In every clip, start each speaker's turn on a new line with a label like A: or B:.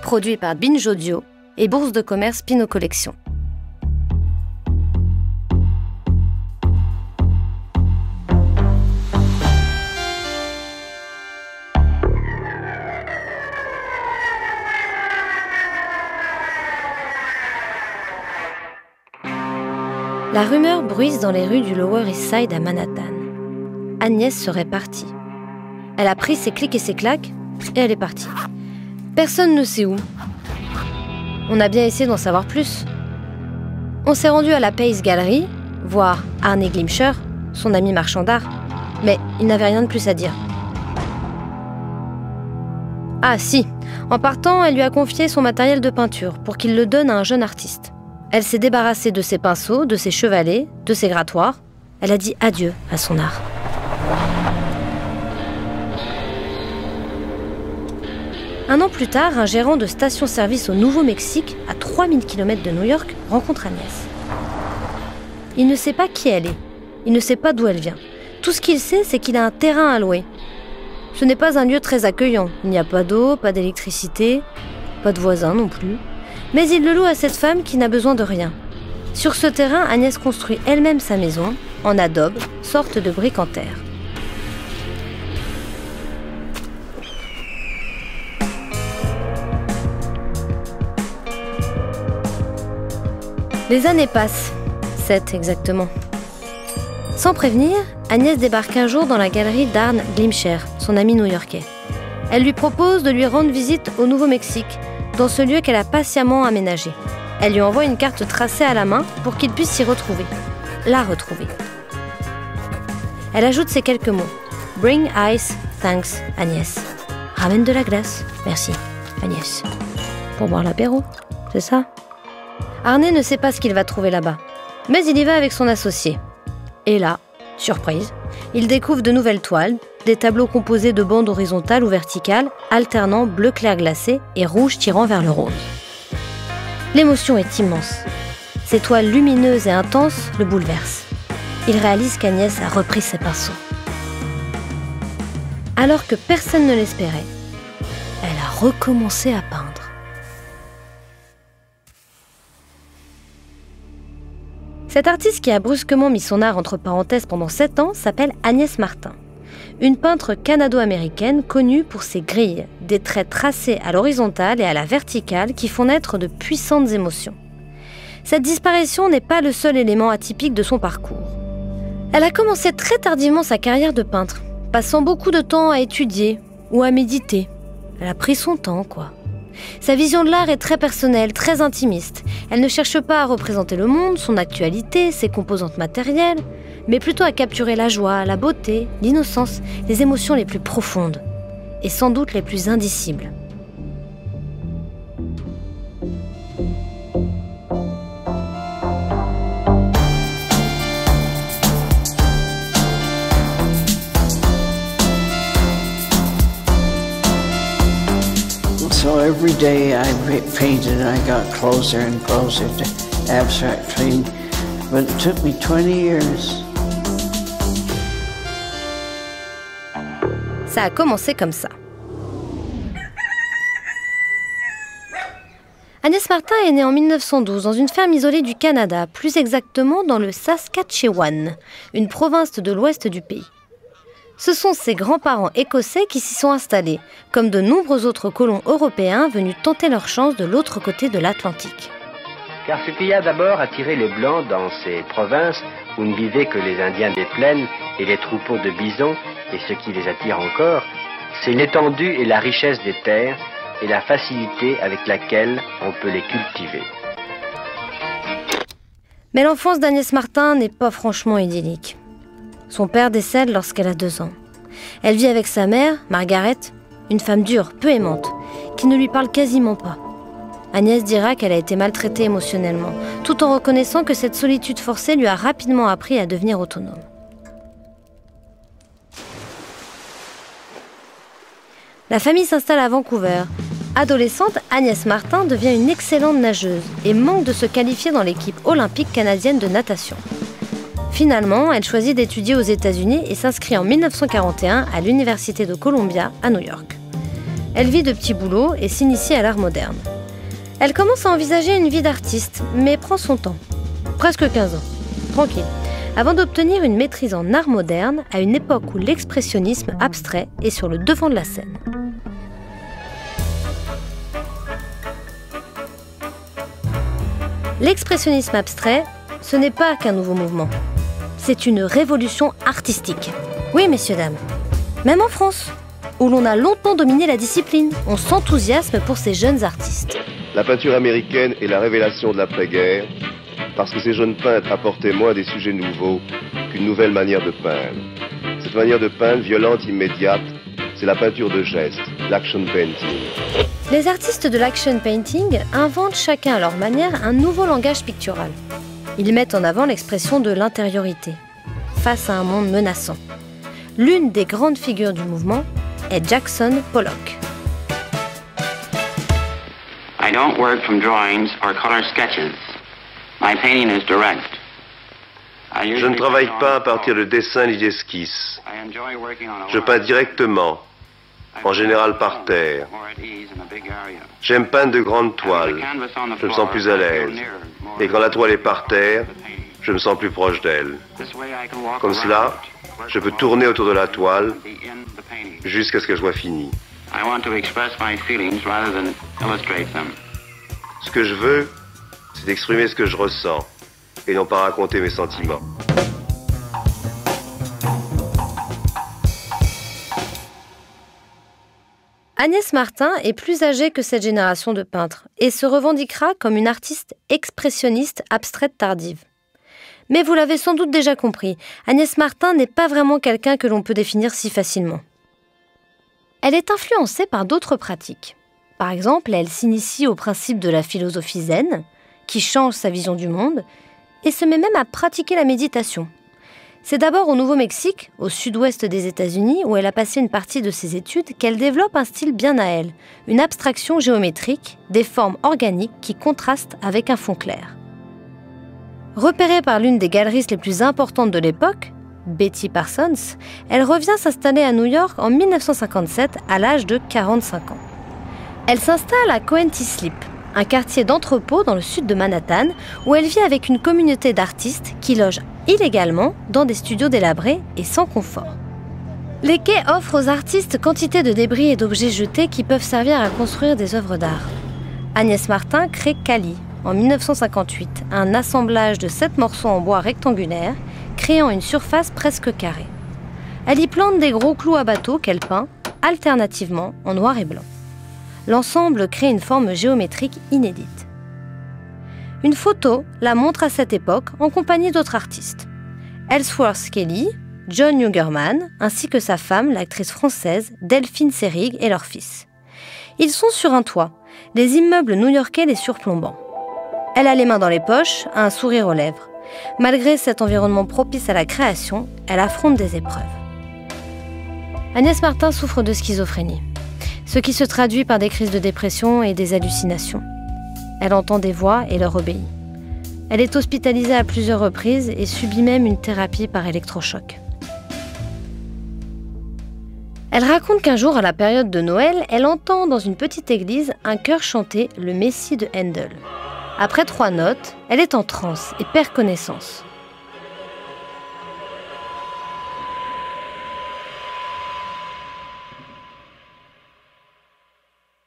A: produit par Binge Audio et bourse de commerce Pinot Collection. La rumeur bruise dans les rues du Lower East Side à Manhattan. Agnès serait partie. Elle a pris ses clics et ses claques et elle est partie. Personne ne sait où. On a bien essayé d'en savoir plus. On s'est rendu à la Pace Gallery, voir Arne Glimcher, son ami marchand d'art, mais il n'avait rien de plus à dire. Ah si, en partant, elle lui a confié son matériel de peinture pour qu'il le donne à un jeune artiste. Elle s'est débarrassée de ses pinceaux, de ses chevalets, de ses grattoirs. Elle a dit adieu à son art. Un an plus tard, un gérant de station-service au Nouveau-Mexique, à 3000 km de New York, rencontre Agnès. Il ne sait pas qui elle est. Il ne sait pas d'où elle vient. Tout ce qu'il sait, c'est qu'il a un terrain à louer. Ce n'est pas un lieu très accueillant. Il n'y a pas d'eau, pas d'électricité, pas de voisins non plus. Mais il le loue à cette femme qui n'a besoin de rien. Sur ce terrain, Agnès construit elle-même sa maison, en adobe, sorte de brique en terre. Les années passent, 7 exactement. Sans prévenir, Agnès débarque un jour dans la galerie d'Arne Glimcher, son ami new-yorkais. Elle lui propose de lui rendre visite au Nouveau-Mexique, dans ce lieu qu'elle a patiemment aménagé. Elle lui envoie une carte tracée à la main pour qu'il puisse s'y retrouver. La retrouver. Elle ajoute ces quelques mots. « Bring ice, thanks, Agnès. » Ramène de la glace, merci, Agnès. Pour boire l'apéro, c'est ça? Arne ne sait pas ce qu'il va trouver là-bas, mais il y va avec son associé. Et là, surprise, il découvre de nouvelles toiles, des tableaux composés de bandes horizontales ou verticales, alternant bleu clair glacé et rouge tirant vers le rose. L'émotion est immense. Ces toiles lumineuses et intenses le bouleversent. Il réalise qu'Agnès a repris ses pinceaux. Alors que personne ne l'espérait, elle a recommencé à peindre. Cette artiste qui a brusquement mis son art entre parenthèses pendant 7 ans s'appelle Agnès Martin. Une peintre canado-américaine connue pour ses grilles, des traits tracés à l'horizontale et à la verticale qui font naître de puissantes émotions. Cette disparition n'est pas le seul élément atypique de son parcours. Elle a commencé très tardivement sa carrière de peintre, passant beaucoup de temps à étudier ou à méditer. Elle a pris son temps, quoi. Sa vision de l'art est très personnelle, très intimiste. Elle ne cherche pas à représenter le monde, son actualité, ses composantes matérielles, mais plutôt à capturer la joie, la beauté, l'innocence, les émotions les plus profondes, et sans doute les plus indicibles.
B: So every day I painted and I got closer and closer to abstract painting, but it took me 20 years.
A: Ça a commencé comme ça. Agnès Martin est née en 1912 dans une ferme isolée du Canada, plus exactement dans le Saskatchewan, une province de l'ouest du pays. Ce sont ses grands-parents écossais qui s'y sont installés, comme de nombreux autres colons européens venus tenter leur chance de l'autre côté de l'Atlantique.
C: Car ce qui a d'abord attiré les Blancs dans ces provinces où ne vivaient que les Indiens des plaines et les troupeaux de bisons, et ce qui les attire encore, c'est l'étendue et la richesse des terres et la facilité avec laquelle on peut les cultiver.
A: Mais l'enfance d'Agnès Martin n'est pas franchement idyllique. Son père décède lorsqu'elle a 2 ans. Elle vit avec sa mère, Margaret, une femme dure, peu aimante, qui ne lui parle quasiment pas. Agnès dira qu'elle a été maltraitée émotionnellement, tout en reconnaissant que cette solitude forcée lui a rapidement appris à devenir autonome. La famille s'installe à Vancouver. Adolescente, Agnès Martin devient une excellente nageuse et manque de se qualifier dans l'équipe olympique canadienne de natation. Finalement, elle choisit d'étudier aux États-Unis et s'inscrit en 1941 à l'Université de Columbia à New York. Elle vit de petits boulots et s'initie à l'art moderne. Elle commence à envisager une vie d'artiste, mais prend son temps. Presque 15 ans. Tranquille. Avant d'obtenir une maîtrise en art moderne à une époque où l'expressionnisme abstrait est sur le devant de la scène. L'expressionnisme abstrait, ce n'est pas qu'un nouveau mouvement. C'est une révolution artistique. Oui, messieurs, dames. Même en France, où l'on a longtemps dominé la discipline, on s'enthousiasme pour ces jeunes artistes.
D: La peinture américaine est la révélation de l'après-guerre, parce que ces jeunes peintres apportaient moins des sujets nouveaux qu'une nouvelle manière de peindre. Cette manière de peindre, violente, immédiate, c'est la peinture de geste, l'action painting.
A: Les artistes de l'action painting inventent chacun à leur manière un nouveau langage pictural. Ils mettent en avant l'expression de l'intériorité, face à un monde menaçant. L'une des grandes figures du mouvement est Jackson Pollock.
E: I don't work from drawings or color sketches. My painting is direct.
D: Je ne travaille pas à partir de dessins ni d'esquisses. Je peins directement, en général par terre. J'aime peindre de grandes toiles. Je me sens plus à l'aise. Et quand la toile est par terre, je me sens plus proche d'elle. Comme cela, je peux tourner autour de la toile jusqu'à ce qu'elle soit finie. Ce que je veux, c'est d'exprimer ce que je ressens et non pas raconter mes sentiments.
A: Agnès Martin est plus âgée que cette génération de peintres et se revendiquera comme une artiste expressionniste abstraite tardive. Mais vous l'avez sans doute déjà compris, Agnès Martin n'est pas vraiment quelqu'un que l'on peut définir si facilement. Elle est influencée par d'autres pratiques. Par exemple, elle s'initie au principe de la philosophie zen, qui change sa vision du monde, et se met même à pratiquer la méditation. C'est d'abord au Nouveau-Mexique, au sud-ouest des États-Unis, où elle a passé une partie de ses études, qu'elle développe un style bien à elle, une abstraction géométrique, des formes organiques qui contrastent avec un fond clair. Repérée par l'une des galeristes les plus importantes de l'époque, Betty Parsons, elle revient s'installer à New York en 1957 à l'âge de 45 ans. Elle s'installe à Coenty Slip, un quartier d'entrepôt dans le sud de Manhattan, où elle vit avec une communauté d'artistes qui logent illégalement dans des studios délabrés et sans confort. Les quais offrent aux artistes quantité de débris et d'objets jetés qui peuvent servir à construire des œuvres d'art. Agnès Martin crée Cali en 1958, un assemblage de 7 morceaux en bois rectangulaires, créant une surface presque carrée. Elle y plante des gros clous à bateau qu'elle peint, alternativement en noir et blanc. L'ensemble crée une forme géométrique inédite. Une photo la montre à cette époque en compagnie d'autres artistes. Ellsworth Kelly, John Jungermann, ainsi que sa femme, l'actrice française Delphine Seyrig et leur fils. Ils sont sur un toit, les immeubles new-yorkais les surplombant. Elle a les mains dans les poches, un sourire aux lèvres. Malgré cet environnement propice à la création, elle affronte des épreuves. Agnès Martin souffre de schizophrénie, ce qui se traduit par des crises de dépression et des hallucinations. Elle entend des voix et leur obéit. Elle est hospitalisée à plusieurs reprises et subit même une thérapie par électrochoc. Elle raconte qu'un jour, à la période de Noël, elle entend dans une petite église un chœur chanter le Messie de Handel. Après 3 notes, elle est en transe et perd connaissance.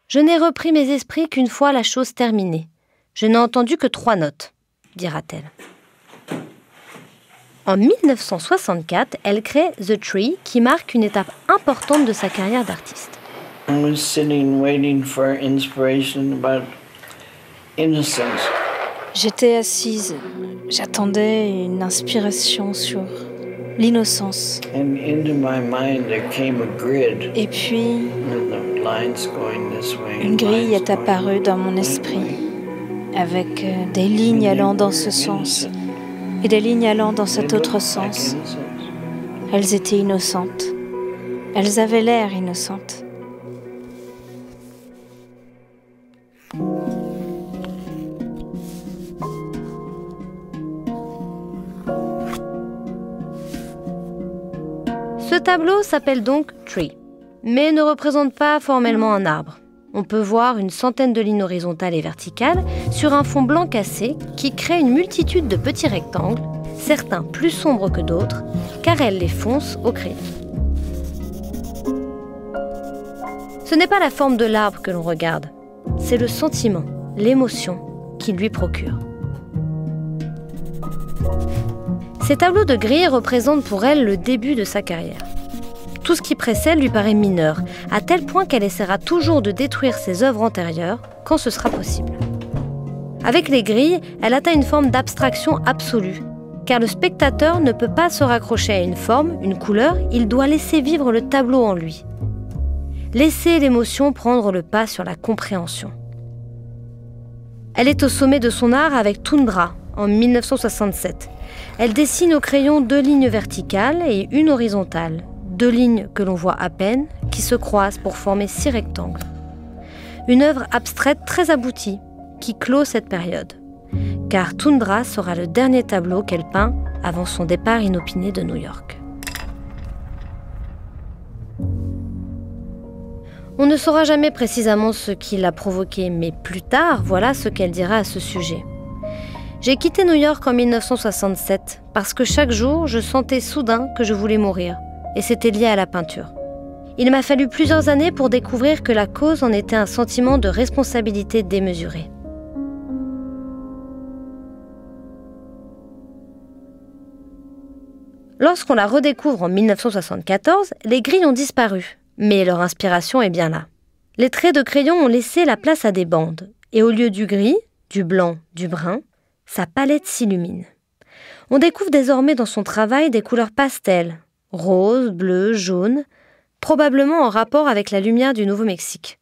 A: Je n'ai repris mes esprits qu'une fois la chose terminée. Je n'ai entendu que 3 notes, dira-t-elle. En 1964, elle crée The Tree, qui marque une étape importante de sa carrière d'artiste.
B: I was sitting waiting for inspiration about innocence.
F: J'étais assise, j'attendais une inspiration sur l'innocence.
B: And into my mind there came a grid.
F: Et puis,
B: And the lines going this way,
F: une grille
B: lines
F: est apparue dans mon esprit, avec des lignes allant dans ce sens et des lignes allant dans cet autre sens. Elles étaient innocentes. Elles avaient l'air innocentes.
A: Ce tableau s'appelle donc Tree. mais ne représente pas formellement un arbre. On peut voir une centaine de lignes horizontales et verticales sur un fond blanc cassé qui crée une multitude de petits rectangles, certains plus sombres que d'autres, car elle les fonce au crayon. Ce n'est pas la forme de l'arbre que l'on regarde, c'est le sentiment, l'émotion qu'il lui procure. Ces tableaux de grille représentent pour elle le début de sa carrière. Tout ce qui précède lui paraît mineur, à tel point qu'elle essaiera toujours de détruire ses œuvres antérieures quand ce sera possible. Avec les grilles, elle atteint une forme d'abstraction absolue, car le spectateur ne peut pas se raccrocher à une forme, une couleur, il doit laisser vivre le tableau en lui. Laisser l'émotion prendre le pas sur la compréhension. Elle est au sommet de son art avec Tundra, en 1967. Elle dessine au crayon 2 lignes verticales et une horizontale. 2 lignes que l'on voit à peine, qui se croisent pour former 6 rectangles. Une œuvre abstraite très aboutie, qui clôt cette période. Car Tundra sera le dernier tableau qu'elle peint avant son départ inopiné de New York. On ne saura jamais précisément ce qui l'a provoqué, mais plus tard, voilà ce qu'elle dira à ce sujet. J'ai quitté New York en 1967 parce que chaque jour, je sentais soudain que je voulais mourir. Et c'était lié à la peinture. Il m'a fallu plusieurs années pour découvrir que la cause en était un sentiment de responsabilité démesuré. Lorsqu'on la redécouvre en 1974, les grilles ont disparu, mais leur inspiration est bien là. Les traits de crayon ont laissé la place à des bandes, et au lieu du gris, du blanc, du brun, sa palette s'illumine. On découvre désormais dans son travail des couleurs pastel, rose, bleu, jaune, probablement en rapport avec la lumière du Nouveau-Mexique,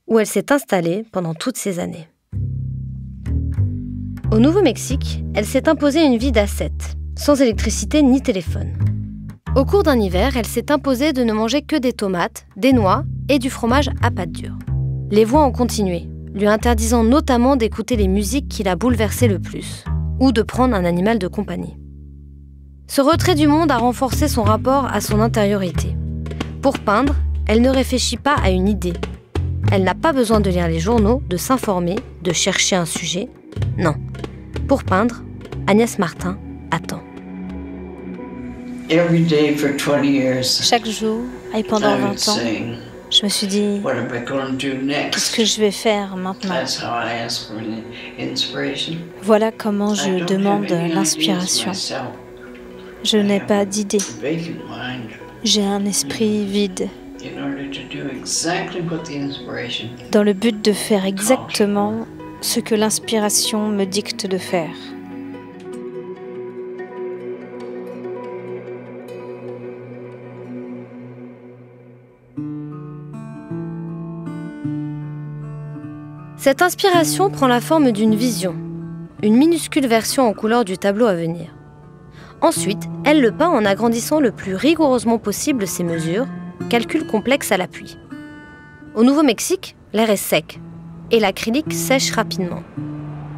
A: où elle s'est installée pendant toutes ces années. Au Nouveau-Mexique, elle s'est imposée une vie d'ascète, sans électricité ni téléphone. Au cours d'un hiver, elle s'est imposée de ne manger que des tomates, des noix et du fromage à pâte dure. Les voix ont continué, lui interdisant notamment d'écouter les musiques qui la bouleversaient le plus, ou de prendre un animal de compagnie. Ce retrait du monde a renforcé son rapport à son intériorité. Pour peindre, elle ne réfléchit pas à une idée. Elle n'a pas besoin de lire les journaux, de s'informer, de chercher un sujet. Non. Pour peindre, Agnès Martin attend.
F: Chaque jour, et pendant 20 ans, je me suis dit, qu'est-ce que je vais faire maintenant? Voilà comment je demande l'inspiration. Je n'ai pas d'idée. J'ai un esprit vide. Dans le but de faire exactement ce que l'inspiration me dicte de faire.
A: Cette inspiration prend la forme d'une vision, une minuscule version en couleur du tableau à venir. Ensuite, elle le peint en agrandissant le plus rigoureusement possible ses mesures, calcul complexe à l'appui. Au Nouveau-Mexique, l'air est sec et l'acrylique sèche rapidement.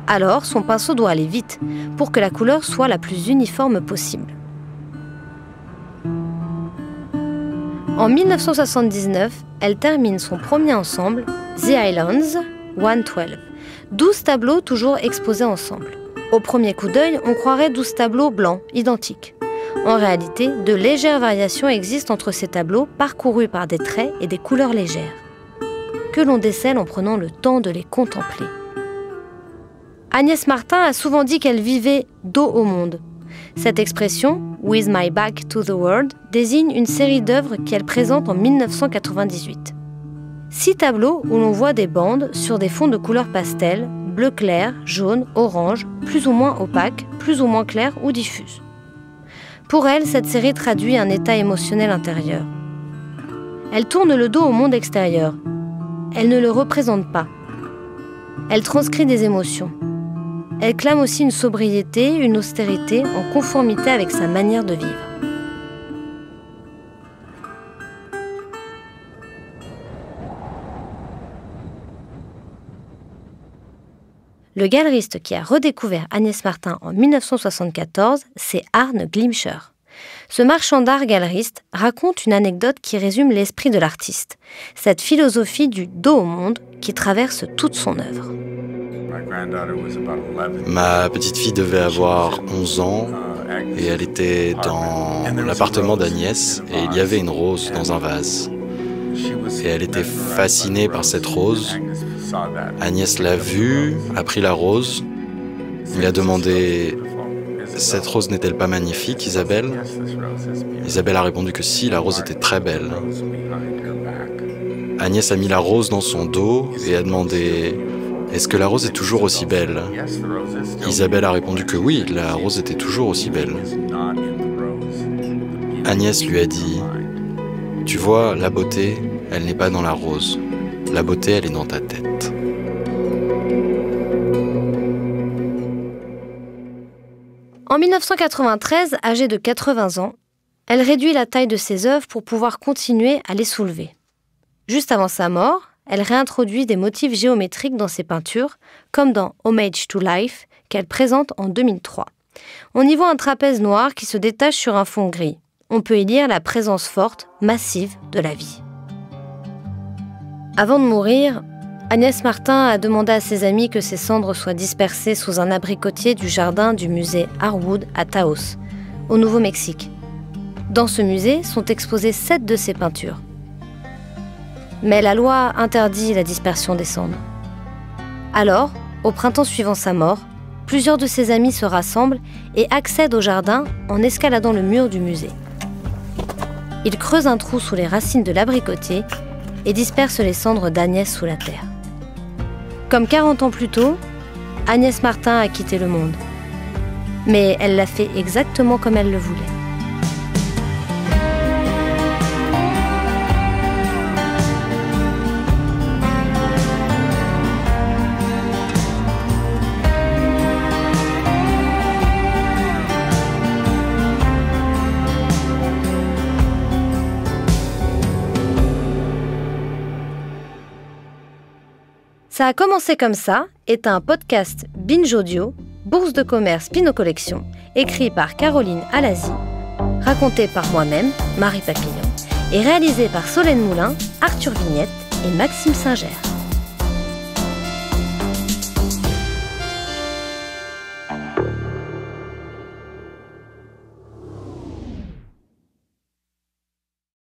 A: Alors, son pinceau doit aller vite pour que la couleur soit la plus uniforme possible. En 1979, elle termine son premier ensemble, The Islands, 112, 12 tableaux toujours exposés ensemble. Au premier coup d'œil, on croirait 12 tableaux blancs, identiques. En réalité, de légères variations existent entre ces tableaux parcourus par des traits et des couleurs légères, que l'on décèle en prenant le temps de les contempler. Agnès Martin a souvent dit qu'elle vivait dos au monde. Cette expression, « with my back to the world », désigne une série d'œuvres qu'elle présente en 1998. 6 tableaux où l'on voit des bandes sur des fonds de couleurs pastel, bleu clair, jaune, orange, plus ou moins opaques, plus ou moins clairs ou diffuses. Pour elle, cette série traduit un état émotionnel intérieur. Elle tourne le dos au monde extérieur. Elle ne le représente pas. Elle transcrit des émotions. Elle clame aussi une sobriété, une austérité en conformité avec sa manière de vivre. Le galeriste qui a redécouvert Agnès Martin en 1974, c'est Arne Glimcher. ce marchand d'art galeriste raconte une anecdote qui résume l'esprit de l'artiste, cette philosophie du dos au monde qui traverse toute son œuvre.
G: Ma petite fille devait avoir 11 ans et elle était dans l'appartement d'Agnès et il y avait une rose dans un vase. Et elle était fascinée par cette rose. Agnès l'a vue, a pris la rose. Il a demandé « Cette rose n'est-elle pas magnifique, Isabelle ?» Isabelle a répondu que si, la rose était très belle. Agnès a mis la rose dans son dos et a demandé « Est-ce que la rose est toujours aussi belle ?» Isabelle a répondu que oui, la rose était toujours aussi belle. Agnès lui a dit « Tu vois, la beauté, elle n'est pas dans la rose. La beauté, elle est dans ta tête. »
A: En 1993, âgée de 80 ans, elle réduit la taille de ses œuvres pour pouvoir continuer à les soulever. Juste avant sa mort, elle réintroduit des motifs géométriques dans ses peintures, comme dans Homage to Life, qu'elle présente en 2003. On y voit un trapèze noir qui se détache sur un fond gris. On peut y lire la présence forte, massive de la vie. Avant de mourir, Agnès Martin a demandé à ses amis que ses cendres soient dispersées sous un abricotier du jardin du musée Harwood à Taos, au Nouveau-Mexique. Dans ce musée sont exposées 7 de ses peintures. Mais la loi interdit la dispersion des cendres. Alors, au printemps suivant sa mort, plusieurs de ses amis se rassemblent et accèdent au jardin en escaladant le mur du musée. Ils creusent un trou sous les racines de l'abricotier et dispersent les cendres d'Agnès sous la terre. Comme 40 ans plus tôt, Agnès Martin a quitté le monde. Mais elle l'a fait exactement comme elle le voulait. Ça a commencé comme ça est un podcast Binge Audio, Bourse de commerce Pinot Collection, écrit par Caroline Alazi, raconté par moi-même, Marie Papillon, et réalisé par Solène Moulin, Arthur Vignette et Maxime Singer.